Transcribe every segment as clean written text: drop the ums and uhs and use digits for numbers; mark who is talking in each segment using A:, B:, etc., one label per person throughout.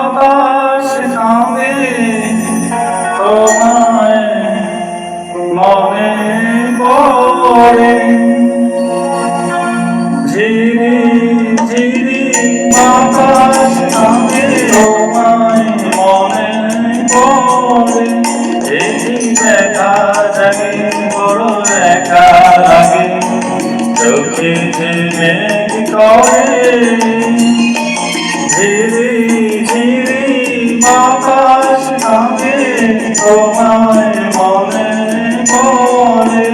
A: বাতাস নামে তোমায় মনে পড়ে ঝিরি ঝিরি বাতাস নামে তোমায় মনে পড়ে এই দেখা জাগে বড় একা লাগে চোখে ঝিরে করে ঝিরি ঝিরি বাতাস নামে তোমায় মনে পড়ে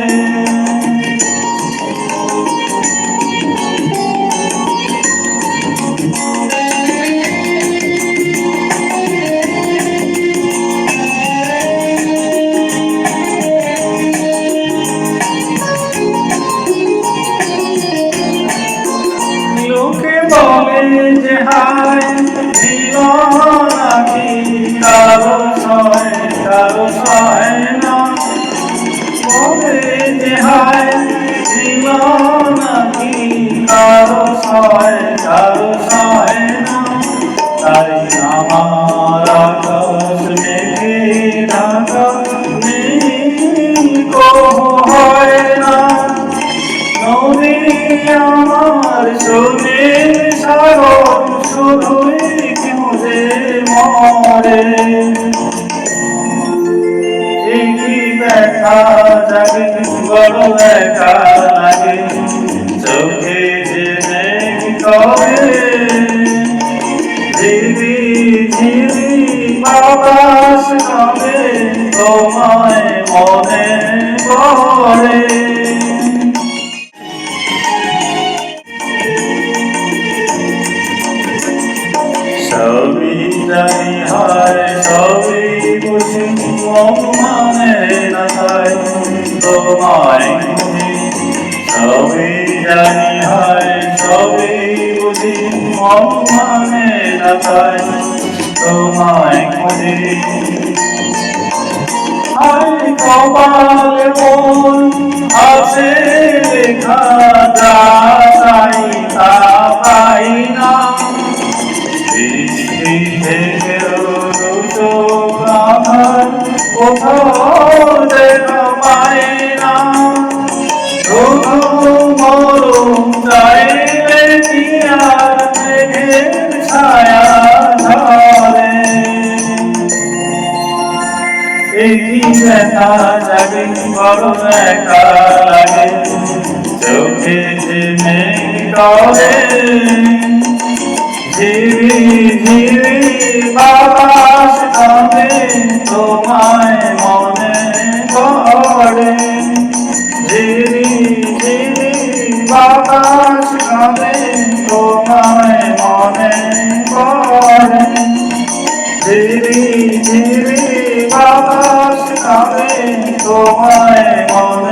A: লোকে বলে যে হায় জীবন নাকি কারো সয় না বলে যে হায় জীবন নাকি কারো সয় না তাই আমার আকাশ মেঘে ঢাকা হয় না নদী আমার শরীর সাগর শুধুই খুঁজে মরে একই ব্যথা জাগে বড় একা লাগে চোখে যে করে ঝিরি ঝিরি বাতাস নামে তোমায় মনে পড়ে সবই জানি হয় সবই বুঝি মানে না তাই তোমায় বুঝি সবই জানি হয় সবই বুঝি মানে না তাই তোমায় বুঝি আয় কপালে মন আছে লেখা যা চাই তা পাই না কোথাও যেন পায় না শুধু মরম চাইলে কি আর মেঘের ছায়া ধরে একই ব্যথা জাগে বড় একা লাগে চোখে যে মেঘ করে ঝিরি ঝিরি বাতাস নামে তোমায় মনে পড়ে ঝিরি ঝিরি বাতাস নামে তোমায় মনে পড়ে ঝিরি ঝিরি বাতাস নামে তোমায় মনে